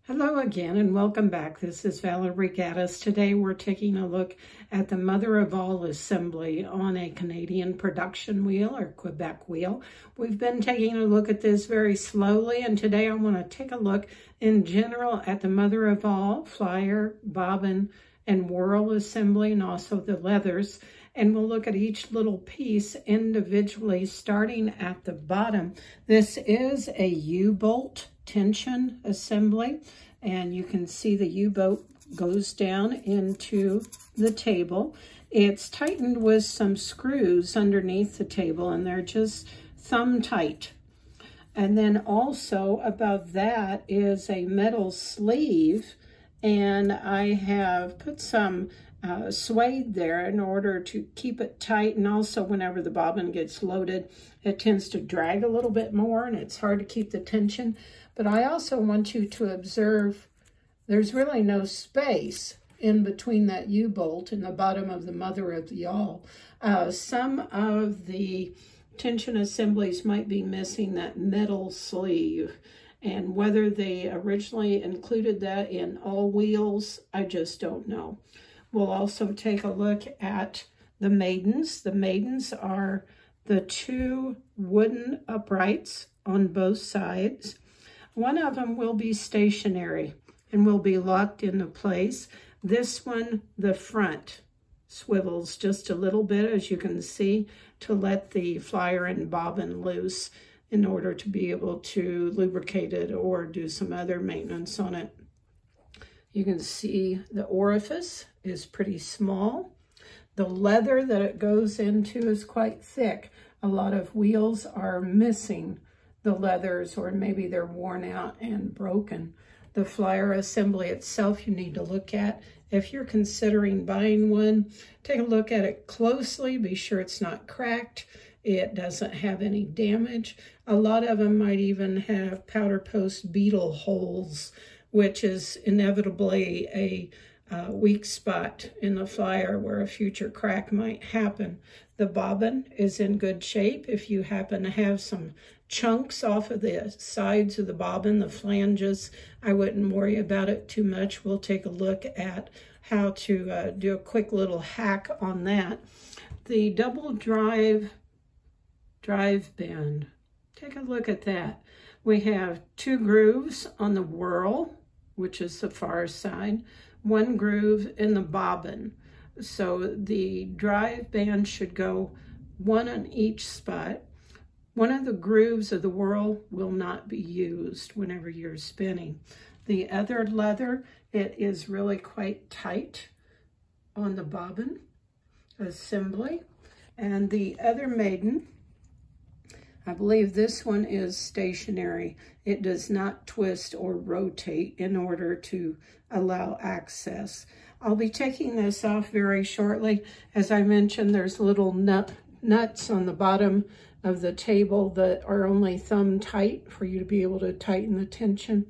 Hello again and welcome back. This is Valerie Gaddis. Today we're taking a look at the mother of all assembly on a Canadian production wheel or Quebec wheel. We've been taking a look at this very slowly, and today I want to take a look in general at the mother of all flyer, bobbin, and whirl assembly, and also the leathers. And we'll look at each little piece individually, starting at the bottom. This is a U-bolt tension assembly, and you can see the U-bolt goes down into the table. It's tightened with some screws underneath the table, and they're just thumb tight. And then also above that is a metal sleeve, and I have put some suede there in order to keep it tight, and also whenever the bobbin gets loaded it tends to drag a little bit more and it's hard to keep the tension. But I also want you to observe there's really no space in between that U-bolt and the bottom of the mother of the all. Some of the tension assemblies might be missing that metal sleeve, and whether they originally included that in all wheels, I just don't know. We'll also take a look at the maidens. The maidens are the two wooden uprights on both sides. One of them will be stationary and will be locked into place. This one, the front, swivels just a little bit, as you can see, to let the flyer and bobbin loose in order to be able to lubricate it or do some other maintenance on it. You can see the orifice is pretty small. The leather that it goes into is quite thick. A lot of wheels are missing the leathers, or maybe they're worn out and broken. The flyer assembly itself you need to look at. If you're considering buying one, take a look at it closely. Be sure it's not cracked. It doesn't have any damage. A lot of them might even have powder post beetle holes, which is inevitably a weak spot in the flyer where a future crack might happen. The bobbin is in good shape. If you happen to have some chunks off of the sides of the bobbin, the flanges, I wouldn't worry about it too much. We'll take a look at how to do a quick little hack on that. The double drive band, take a look at that. We have two grooves on the whirl, which is the far side, one groove in the bobbin. So the drive band should go one on each spot. One of the grooves of the whirl will not be used whenever you're spinning. The other leather, it is really quite tight on the bobbin assembly. And the other maiden, I believe this one is stationary. It does not twist or rotate in order to allow access. I'll be taking this off very shortly. As I mentioned, there's little nuts on the bottom of the table that are only thumb tight for you to be able to tighten the tension.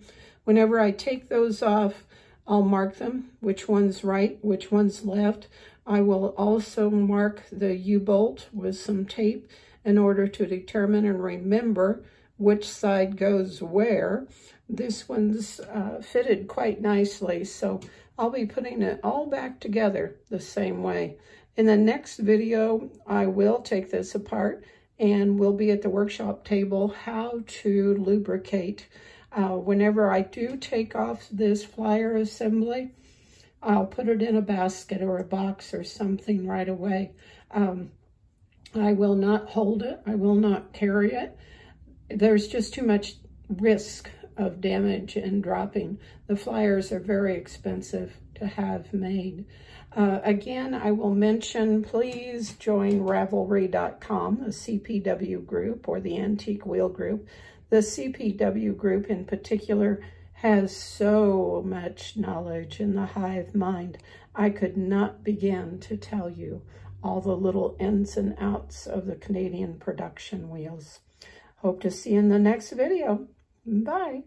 Whenever I take those off, I'll mark them, which one's right, which one's left. I will also mark the U-bolt with some tape in order to determine and remember which side goes where. This one's fitted quite nicely, so I'll be putting it all back together the same way. In the next video, I will take this apart and we'll be at the workshop table how to lubricate. Whenever I do take off this flyer assembly, I'll put it in a basket or a box or something right away. I will not hold it. I will not carry it. There's just too much risk of damage and dropping. The flyers are very expensive to have made. Again, I will mention, please join Ravelry.com, the CPW group or the Antique Wheel group. The CPW group in particular has so much knowledge in the hive mind. I could not begin to tell you all the little ins and outs of the Canadian production wheels. Hope to see you in the next video. Bye.